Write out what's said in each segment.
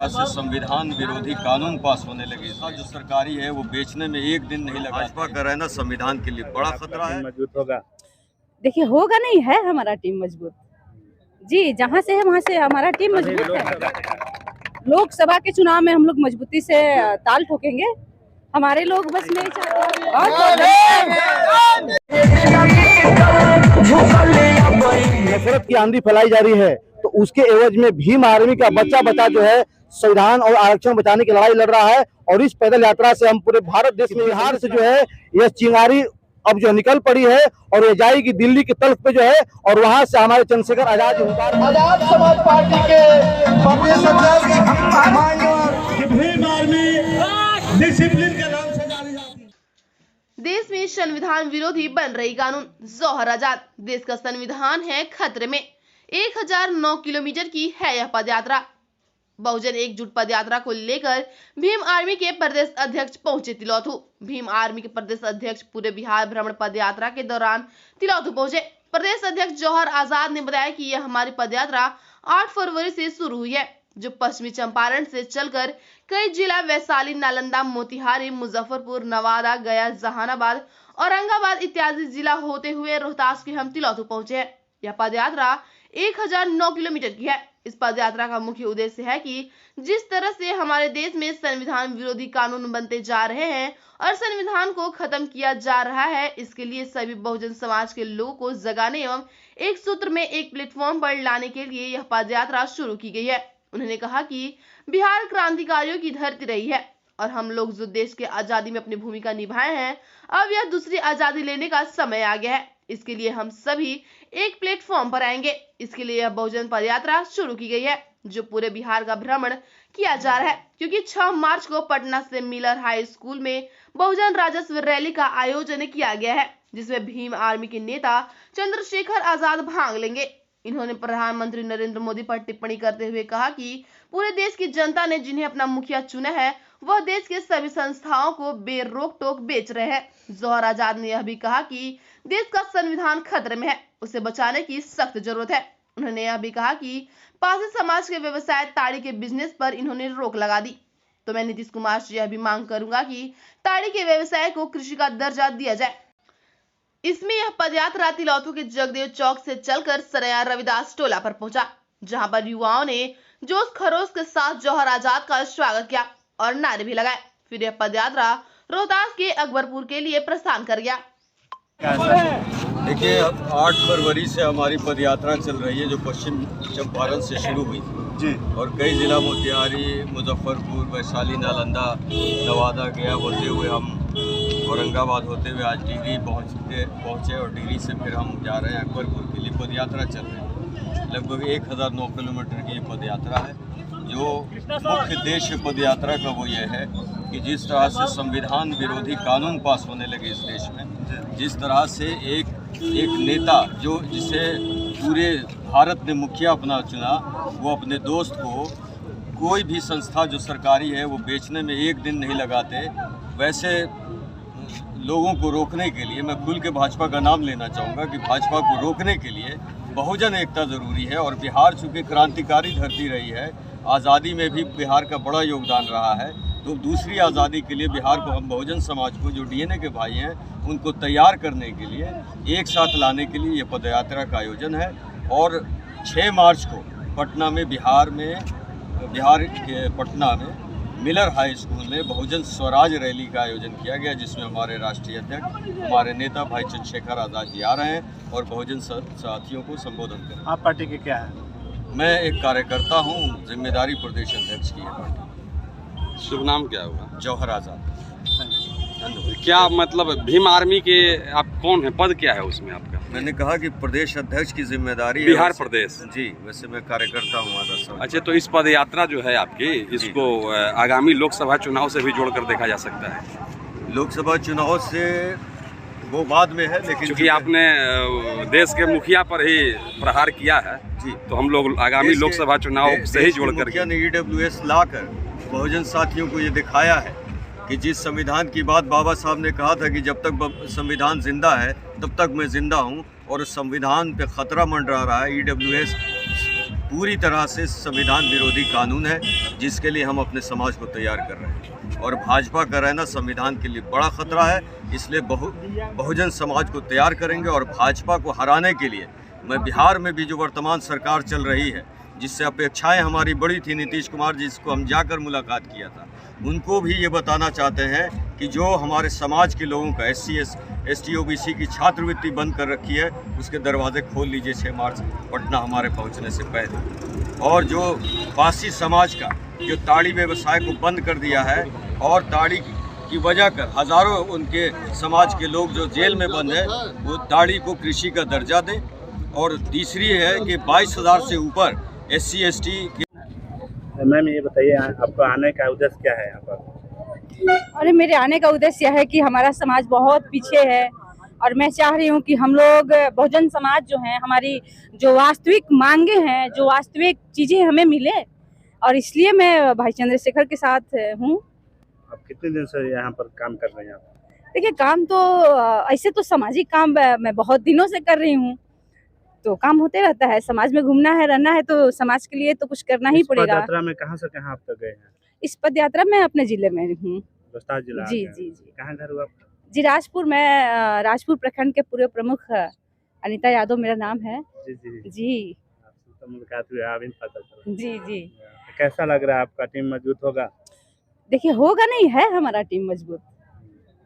आज से संविधान विरोधी कानून पास होने लगे। जो सरकारी है वो बेचने में एक दिन नहीं लगा। भाजपा का रहना संविधान के लिए बड़ा खतरा है। मजबूत होगा, देखिए होगा नहीं है हमारा टीम मजबूत जी, जहाँ से है वहाँ से हमारा टीम मजबूत है। लोकसभा के चुनाव में हम लोग मजबूती से ताल ठोकेंगे। हमारे लोग बस नहीं चाहते। नफरत की आंधी फैलाई जा रही है, तो उसके एवज में भीम आर्मी का बच्चा जो है संविधान और आरक्षण बचाने की लड़ाई लड़ रहा है। और इस पैदल यात्रा से हम पूरे भारत देश में, बिहार से जो है यह चिंगारी अब जो निकल पड़ी है और ये जाएगी दिल्ली की तर्फ पे जो है, और वहां से हमारे चंद्रशेखर आजाद समाज पार्टी के प्रदेश अध्यक्ष भीम आर्मी डिसिप्लिन के नाम से जानी जाती है। देश में संविधान विरोधी बन रही कानून। जौहर आजाद, देश का संविधान है खतरे में। 1009 किलोमीटर की है यह पदयात्रा। बहुजन एकजुट पदयात्रा को लेकर भीम आर्मी के प्रदेश अध्यक्ष पहुंचे तिलौथू। भीम आर्मी के प्रदेश अध्यक्ष पूरे बिहार भ्रमण पदयात्रा के दौरान तिलौथू पहुंचे। प्रदेश अध्यक्ष जौहर आजाद ने बताया कि यह हमारी पदयात्रा 8 फरवरी से शुरू हुई है, जो पश्चिमी चंपारण से चलकर कई जिला वैशाली, नालंदा, मोतिहारी, मुजफ्फरपुर, नवादा, गया, जहानाबाद, औरंगाबाद इत्यादि जिला होते हुए रोहतास के हम तिलौथू पहुंचे हैं। यह पदयात्रा 1009 किलोमीटर की है। इस पदयात्रा का मुख्य उद्देश्य है कि जिस तरह से हमारे देश में संविधान विरोधी कानून बनते जा रहे हैं और संविधान को खत्म किया जा रहा है, इसके लिए सभी बहुजन समाज के लोगों को जगाने एवं एक सूत्र में एक प्लेटफॉर्म पर लाने के लिए यह पदयात्रा शुरू की गई है। उन्होंने कहा कि बिहार क्रांतिकारियों की धरती रही है और हम लोग जो देश के आजादी में अपनी भूमिका निभाए हैं, अब यह दूसरी आजादी लेने का समय आ गया है। इसके लिए हम सभी एक प्लेटफॉर्म पर आएंगे। इसके लिए यह बहुजन पदयात्रा शुरू की गई है, जो पूरे बिहार का भ्रमण किया जा रहा है, क्योंकि 6 मार्च को पटना से मिलर हाई स्कूल में बहुजन राजस्व रैली का आयोजन किया गया है, जिसमें भीम आर्मी के नेता चंद्रशेखर आजाद भाग लेंगे। इन्होंने प्रधानमंत्री नरेंद्र मोदी पर टिप्पणी करते हुए कहा कि पूरे देश की जनता ने जिन्हें अपना मुखिया चुना है, वह देश के सभी संस्थाओं को बेरोक टोक बेच रहे हैं। जौहर आजाद ने यह भी कहा कि देश का संविधान खतरे में है, उसे बचाने की सख्त जरूरत है। उन्होंने यह भी कहा कि पासी समाज के व्यवसाय ताड़ी के बिजनेस पर इन्होंने रोक लगा दी। तो मैं नीतीश कुमार से यह भी मांग करूंगा कि ताड़ी के व्यवसाय को कृषि का दर्जा दिया जाए। इसमें यह पदयात्रा तिलौथू के जगदेव चौक से चलकर सरैया रविदास टोला पर पहुंचा, जहां पर युवाओं ने जोश खरोश के साथ जौहर आजाद का स्वागत किया और नारे भी लगाए। फिर यह पदयात्रा रोहतास के अकबरपुर के लिए प्रस्थान कर गया। देखिए, अब 8 फरवरी से हमारी पदयात्रा चल रही है, जो पश्चिम चंपारण से शुरू हुई जी, और कई जिला मोतिहारी, मुजफ्फरपुर, वैशाली, नालंदा, नवादा, गया होते हुए हम औरंगाबाद होते हुए आज डिहरी पहुँचे और डिहरी से फिर हम जा रहे हैं अकबरपुर के लिए। पदयात्रा चल रही है, लगभग 1009 किलोमीटर की ये पदयात्रा है। जो मुख्य उद्देश्य पदयात्रा का वो ये है कि जिस तरह से संविधान विरोधी कानून पास होने लगे इस देश में, जिस तरह से एक नेता जिसे पूरे भारत ने मुखिया अपना चुना, वो अपने दोस्त को कोई भी संस्था जो सरकारी है वो बेचने में एक दिन नहीं लगाते, वैसे लोगों को रोकने के लिए मैं खुल के भाजपा का नाम लेना चाहूँगा कि भाजपा को रोकने के लिए बहुजन एकता ज़रूरी है। और बिहार चूँकि क्रांतिकारी धरती रही है, आज़ादी में भी बिहार का बड़ा योगदान रहा है, तो दूसरी आज़ादी के लिए बिहार को, हम बहुजन समाज को जो डीएनए के भाई हैं, उनको तैयार करने के लिए, एक साथ लाने के लिए ये पदयात्रा का आयोजन है। और 6 मार्च को पटना में, बिहार के पटना में मिलर हाई स्कूल में बहुजन स्वराज रैली का आयोजन किया गया, जिसमें हमारे राष्ट्रीय अध्यक्ष, हमारे नेता भाई चंद्रशेखर आजाद जी आ रहे हैं और बहुजन साथियों को संबोधन करें। आप पार्टी के क्या है? मैं एक कार्यकर्ता हूँ, जिम्मेदारी प्रदेश अध्यक्ष की है पार्टी। शुभ नाम क्या होगा? जौहर आजाद। क्या मतलब भीम आर्मी के आप कौन है, पद क्या है उसमें आपका? मैंने कहा कि प्रदेश अध्यक्ष की जिम्मेदारी है बिहार प्रदेश जी, वैसे मैं कार्यकर्ता हूँ आदर्श। अच्छा, तो इस पद यात्रा जो है आपकी, इसको आगामी लोकसभा चुनाव से भी जोड़कर देखा जा सकता है? लोकसभा चुनाव से वो बाद में है, लेकिन क्योंकि आपने देश के मुखिया पर ही प्रहार किया है जी, तो हम लोग आगामी लोकसभा चुनाव से ही जोड़ कर EWS लाकर बहुजन साथियों को ये दिखाया है कि जिस संविधान की बात बाबा साहब ने कहा था कि जब तक संविधान जिंदा है तब तक मैं जिंदा हूँ, और संविधान पे खतरा मंडरा रहा है। EWS पूरी तरह से संविधान विरोधी कानून है, जिसके लिए हम अपने समाज को तैयार कर रहे हैं। और भाजपा का रहना संविधान के लिए बड़ा खतरा है, इसलिए बहुजन समाज को तैयार करेंगे। और भाजपा को हराने के लिए मैं बिहार में भी जो वर्तमान सरकार चल रही है, जिससे अपेक्षाएं हमारी बड़ी थी, नीतीश कुमार जिसको हम जाकर मुलाकात किया था, उनको भी ये बताना चाहते हैं कि जो हमारे समाज के लोगों का SC ST OBC की छात्रवृत्ति बंद कर रखी है, उसके दरवाजे खोल लीजिए 6 मार्च पटना हमारे पहुंचने से पहले। और जो बासी समाज का जो ताड़ी व्यवसाय को बंद कर दिया है और ताड़ी की वजह कर हज़ारों उनके समाज के लोग जो जेल में बंद हैं, वो ताड़ी को कृषि का दर्जा दें। और तीसरी है कि 22,000 से ऊपर SC ST मैम ये बताइए आपका आने का उद्देश्य क्या है यहाँ पर? और मेरे आने का उद्देश्य यह है कि हमारा समाज बहुत पीछे है और मैं चाह रही हूँ कि हम लोग बहुजन समाज जो है, हमारी जो वास्तविक मांगे हैं, जो वास्तविक चीज़ें हमें मिले, और इसलिए मैं भाई चंद्रशेखर के साथ हूँ। आप कितने दिन से यहाँ पर काम कर रहे हैं आप? देखिए, काम तो ऐसे तो सामाजिक काम मैं बहुत दिनों से कर रही हूँ, तो काम होते रहता है। समाज में घूमना है, रहना है, तो समाज के लिए तो कुछ करना ही पड़ेगा। यात्रा में कहाँ से कहाँ आप तक गए हैं? इस पद यात्रा में अपने जिले में हूँ। रोहतास जिला जी आ गए। जी जी कहाँ घर हुआ आपका? जी, राजपुर। मैं राजपुर प्रखंड के पूर्व प्रमुख अनीता यादव मेरा नाम है। जी जी जी आपसे तो मुलाकात हुई, आप ही पता चला। जी जी कैसा लग रहा है, आपका टीम मजबूत होगा? देखिए, होगा नहीं, है हमारा टीम मजबूत।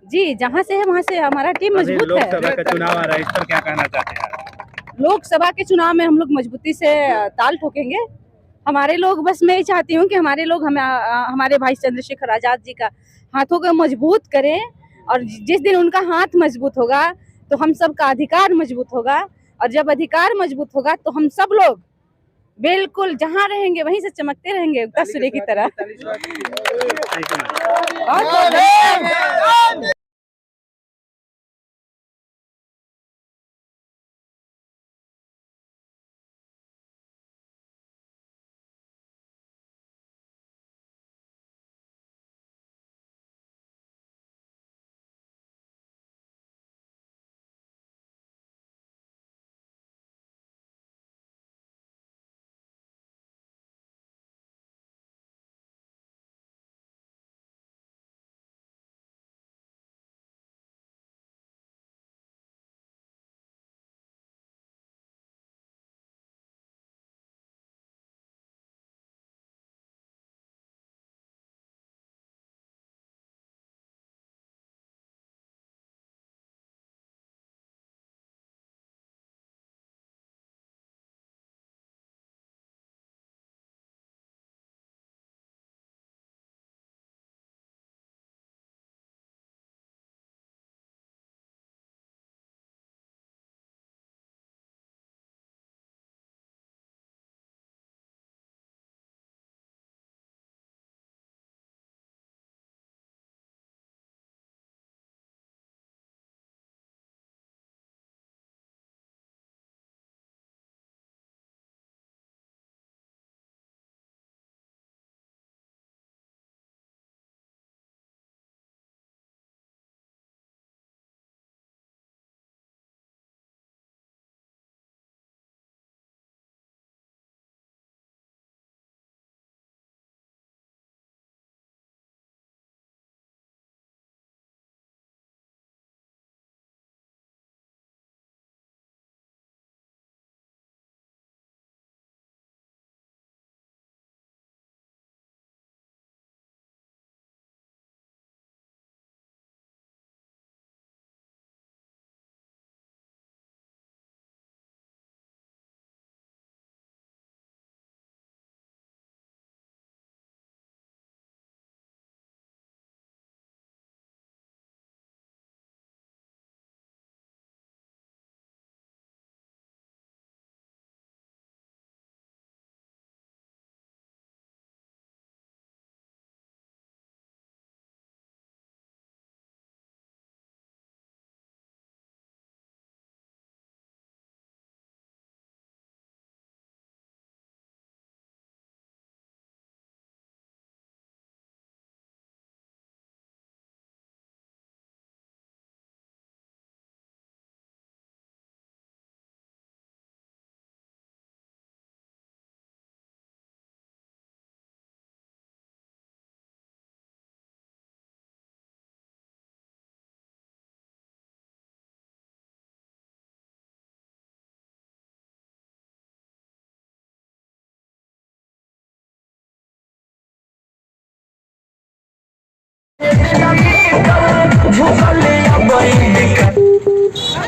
जी, जहाँ से है वहाँ से हमारा टीम अभी मजबूत लोकसभा है। का चुनाव आ रहा है, इस पर क्या कहना चाहते हैं आप? लोकसभा के चुनाव में हम लोग मजबूती से ताल ठोकेंगे। हमारे लोग, बस मैं ही चाहती हूँ कि हमारे लोग हमारे भाई चंद्रशेखर आजाद जी का हाथों को मजबूत करें, और जिस दिन उनका हाथ मजबूत होगा तो हम सब का अधिकार मजबूत होगा, और जब अधिकार मजबूत होगा तो हम सब लोग बिल्कुल जहाँ रहेंगे वहीं से चमकते रहेंगे उगता सूर्य की तरह। बहुत बहुत झुकल अब